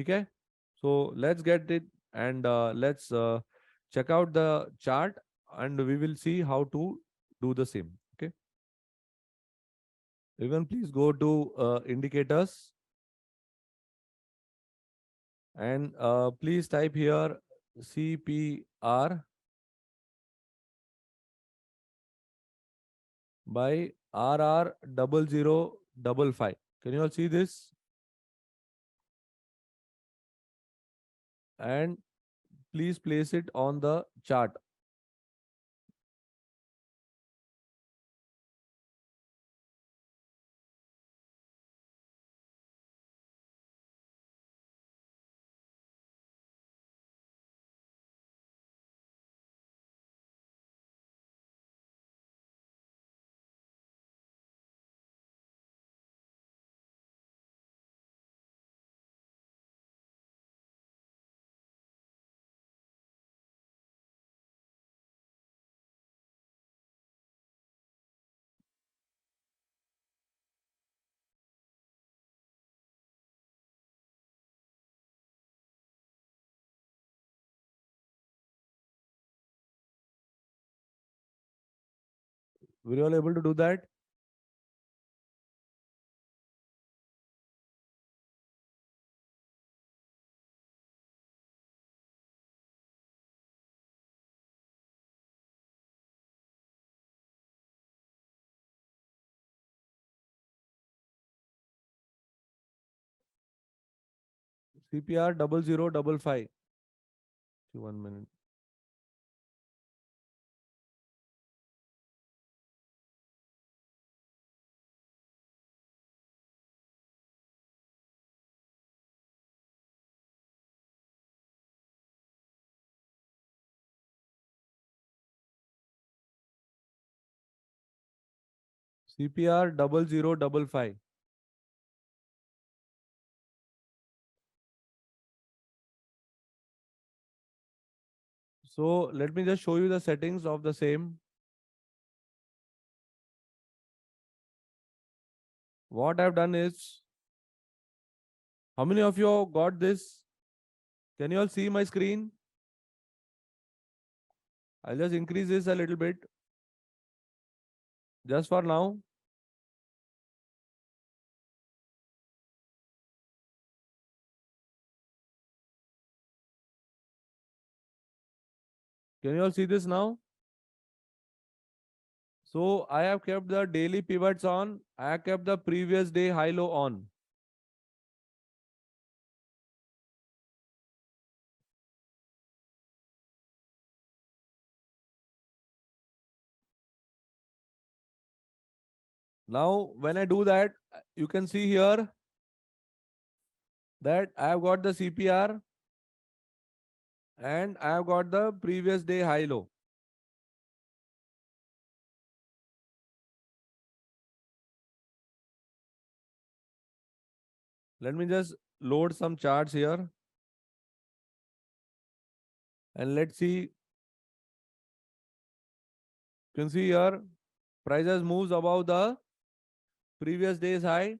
ठीक है. So let's get it and let's check out the chart and we will see how to do the same. Okay. Everyone, please go to indicators and please type here CPR by RR 0055. Can you all see this? And please place it on the chart. Were you all able to do that? CPR 0055. 1 minute. CPR 0055. So let me just show you the settings of the same. What I've done is, how many of you got this? Can you all see my screen? I'll just increase this a little bit just for now. Can you all see this now? So I have kept the daily pivots on. I have kept the previous day high low on. Now, when I do that, you can see here that I have got the CPR and I have got the previous day high low. Let me just load some charts here and let's see. You can see here prices moves above the previous day's high,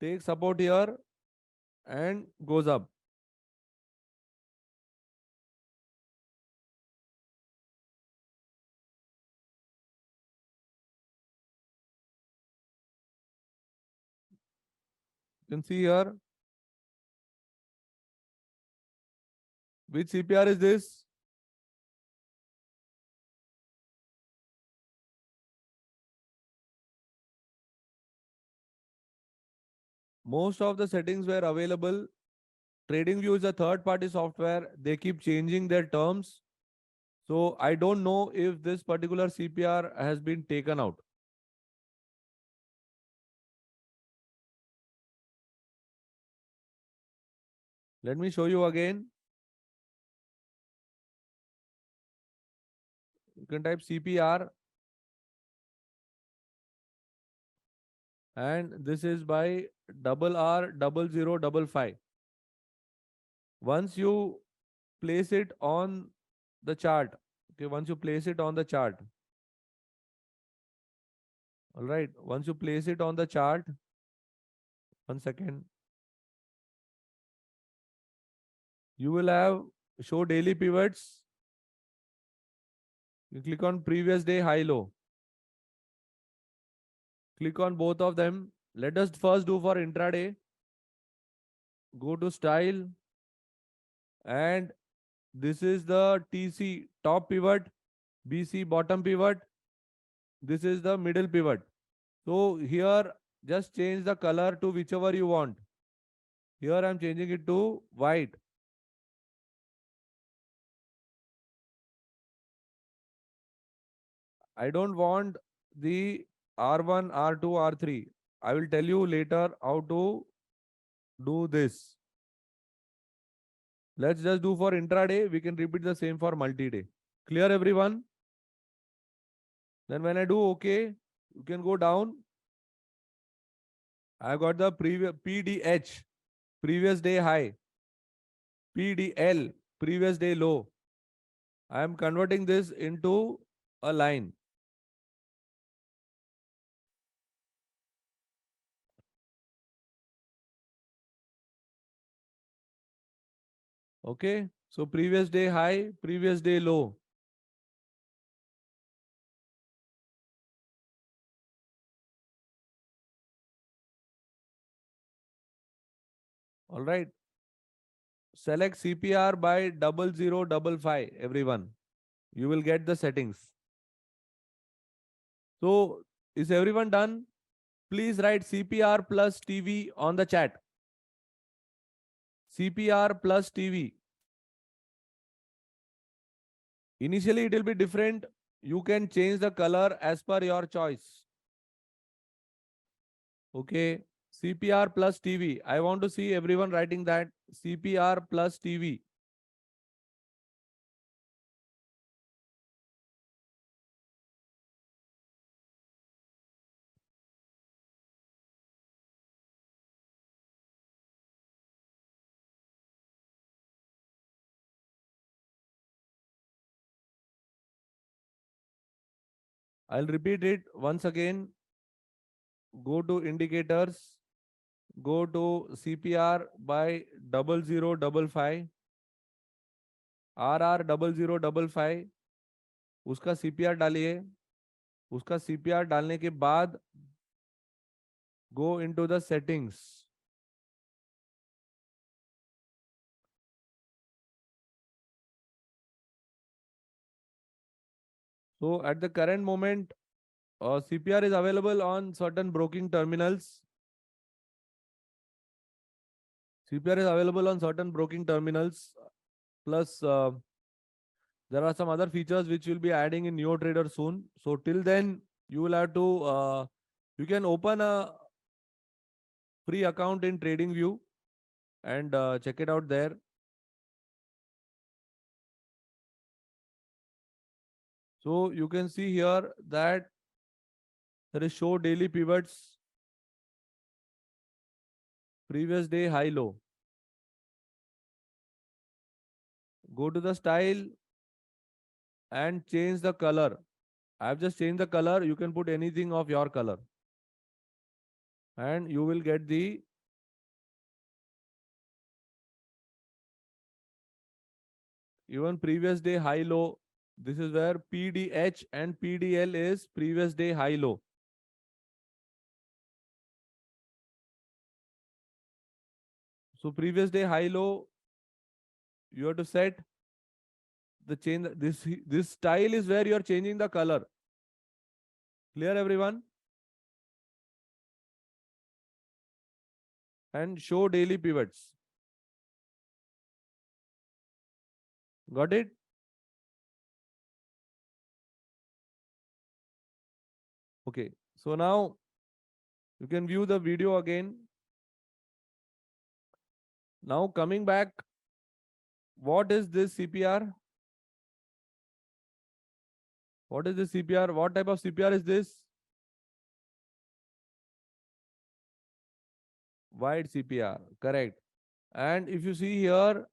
takes support here and goes up. You can see here which CPR is this? Most of the settings were available. TradingView is a third party software. They keep changing their terms. So I don't know if this particular CPR has been taken out. Let me show you again. You can type CPR and this is by RR 0055. Once you place it on the chart, okay, once you place it on the chart, all right, once you place it on the chart, 1 second. You will have show daily pivots. You click on previous day high low. Click on both of them. Let us first do for intraday. Go to style, and this is the TC top pivot, BC bottom pivot. This is the middle pivot. So here just change the color to whichever you want. Here I'm changing it to white. I don't want the R1, R2, R3. I will tell you later how to do this. Let's just do for intraday. We can repeat the same for multi-day. Clear everyone? Then when I do OK, you can go down. I got the previous PDH, previous day high. PDL, previous day low. I am converting this into a line. Okay. So previous day high, previous day low. All right. Select CPR by 0055, everyone. You will get the settings. So is everyone done? Please write CPR plus TV on the chat. CPR plus TV. Initially it will be different. You can change the color as per your choice. Okay. CPR plus TV. I want to see everyone writing that. CPR plus TV. I'll repeat it once again. Go to indicators. Go to CPR by 0055. RR 0055. उसका CPR डालिए. उसका CPR डालने के बाद go into the settings. So at the current moment, CPR is available on certain broking terminals. CPR is available on certain broking terminals. Plus, there are some other features which we'll be adding in NeoTrader soon. So till then, you will have to, you can open a free account in TradingView and check it out there. So you can see here that there is show daily pivots, previous day high low. Go to the style and change the color. I have just changed the color. You can put anything of your color. And you will get the even previous day high low. This is where PDH and PDL is previous day high low. So previous day high low, you have to set the change. This style is where you are changing the color. Clear everyone? And show daily pivots. Got it? Okay. So now you can view the video again. Now coming back, what is this CPR? What is this CPR? What type of CPR is this? Wide CPR, correct. And if you see here,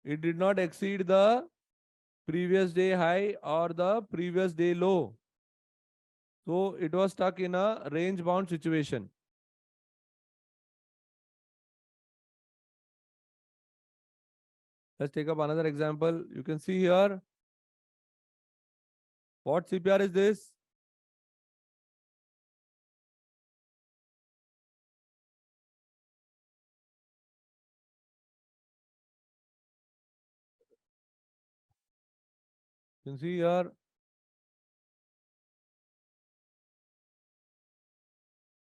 it did not exceed the previous day high or the previous day low. So it was stuck in a range bound situation. Let's take up another example. You can see here. What CPR is this? You can see here.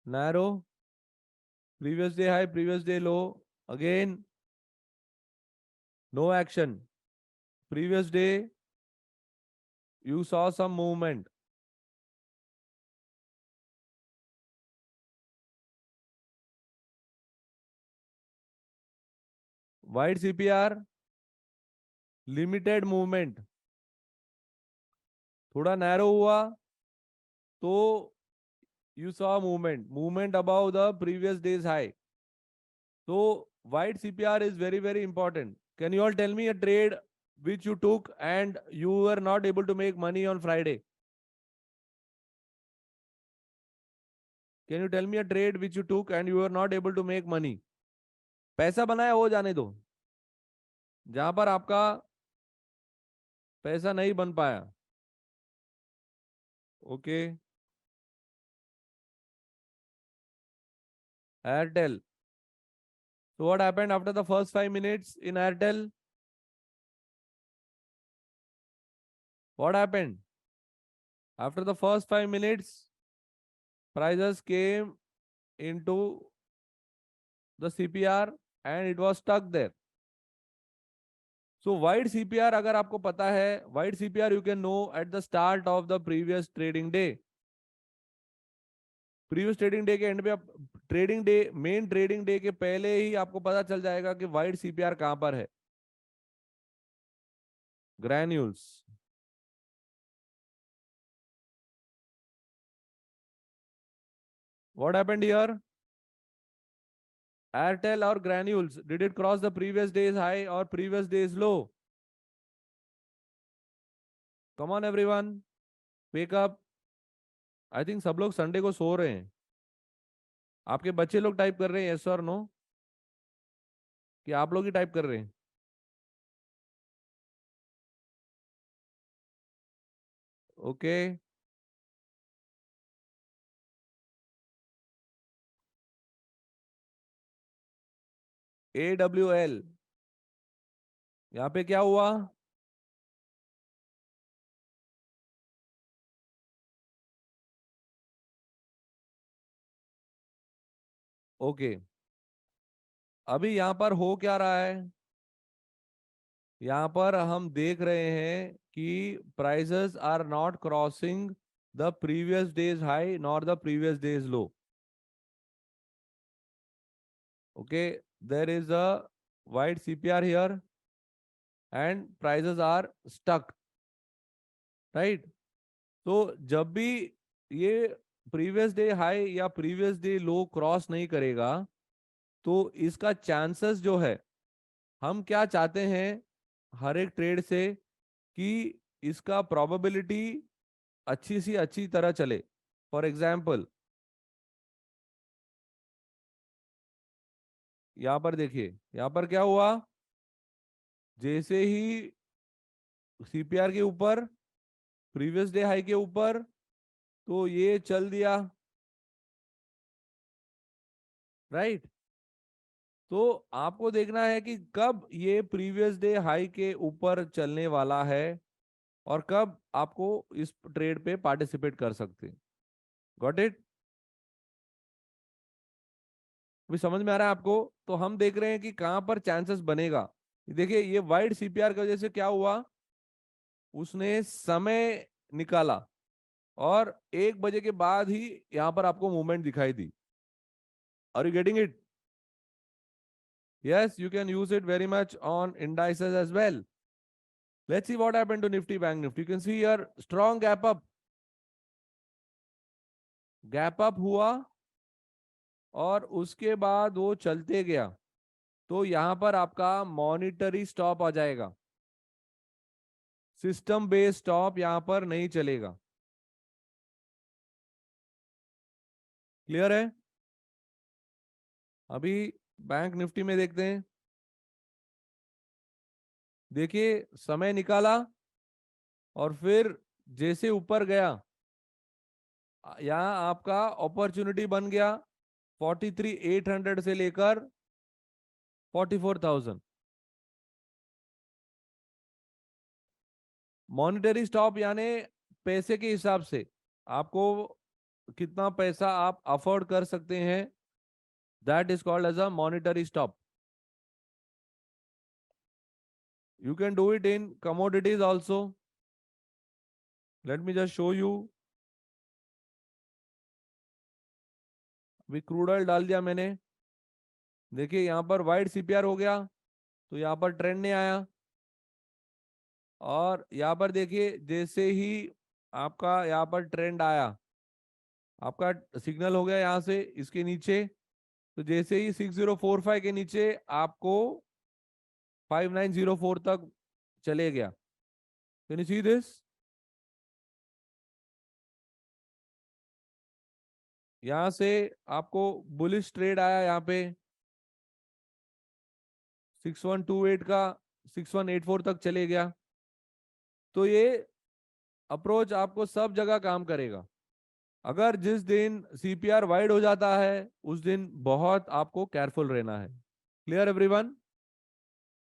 Narrow. Previous day high, previous day low. Again, no action. Previous day, you saw some movement. Wide CPR, limited movement. थोड़ा narrow हुआ तो you saw movement above the previous day's high. So wide CPR is very, very important. Can you all tell me a trade which you took and you were not able to make money on Friday? Can you tell me a trade which you took and you were not able to make money? पैसा बनाया वो जाने दो, जहां पर आपका पैसा नहीं बन पाया. Okay. Airtel. So what happened after the first 5 minutes in Airtel? What happened? After the first 5 minutes, prices came into the CPR and it was stuck there. So wide CPR अगर आपको पता है, wide CPR you can know at the start of the previous trading day. Previous trading day के and पे आप trading day main trading day के पहले ही आपको पता चल जाएगा कि वाइड सीपीआर कहां पर है. Granules. What happened here? Airtel or granules, did it cross the previous day's high or previous day's low? Come on everyone, wake up. I think सब लोग संडे को सो रहे हैं. आपके बच्चे लोग टाइप कर रहे हैं यस और नो, कि आप लोग ही टाइप कर रहे हैं? ओके. AWL, यहाँ पे क्या हुआ? ओके. अभी यहाँ पर हो क्या रहा है? यहाँ पर हम देख रहे हैं कि prices are not crossing the previous day's high nor the previous day's low. Okay, there is a wide CPR here and prices are stuck, right? तो जब भी ये प्रीवियस डे हाई या प्रीवियस डे लो क्रॉस नहीं करेगा तो इसका chances जो है, हम क्या चाहते हैं हर एक ट्रेड से कि इसका प्रोबेबिलिटी अच्छी सी अच्छी तरह चले. फॉर एग्जाम्पल यहां पर देखिए, यहां पर क्या हुआ? जैसे ही सीपीआर के ऊपर, प्रीवियस डे हाई के ऊपर, तो ये चल दिया, राइट? तो आपको देखना है कि कब ये प्रीवियस डे हाई के ऊपर चलने वाला है और कब आपको इस ट्रेड पे पार्टिसिपेट कर सकते हैं. Got it? अभी समझ में आ रहा है आपको? तो हम देख रहे हैं कि कहां पर चांसेस बनेगा. देखिए ये वाइड सीपीआर की वजह से क्या हुआ, उसने समय निकाला और 1 बजे के बाद ही यहां पर आपको मूवमेंट दिखाई दी. Are you getting it? Yes, you can use it very much on indices as well. Let's see what happened to Nifty Bank Nifty. You can see here strong gap up. Gap up हुआ और उसके बाद वो चलते गया. तो यहां पर आपका मॉनिटरी स्टॉप आ जाएगा. सिस्टम बेस्ड स्टॉप यहां पर नहीं चलेगा. क्लियर है? अभी बैंक निफ्टी में देखते हैं. देखिए समय निकाला और फिर जैसे ऊपर गया, यहाँ आपका अपॉर्चुनिटी बन गया 43,800 से लेकर 44,000। मॉनिटरी स्टॉप यानी पैसे के हिसाब से आपको कितना पैसा आप अफोर्ड कर सकते हैं, that is called as a monetary stop. You can do it in commodities also. Let me just show you. अभी क्रूड ऑयल डाल दिया मैंने. देखिए यहाँ पर वाइड सीपीआर हो गया, तो यहाँ पर ट्रेंड नहीं आया. और यहाँ पर देखिए जैसे ही आपका यहाँ पर ट्रेंड आया, आपका सिग्नल हो गया यहाँ से इसके नीचे, तो जैसे ही 6045 के नीचे आपको 5904 तक चले गया. Can you see this? यहां से आपको बुलिश ट्रेड आया यहाँ पे 6128 का 6184 तक चले गया. तो ये अप्रोच आपको सब जगह काम करेगा. अगर जिस दिन सीपीआर वाइड हो जाता है, उस दिन बहुत आपको केयरफुल रहना है. Clear everyone?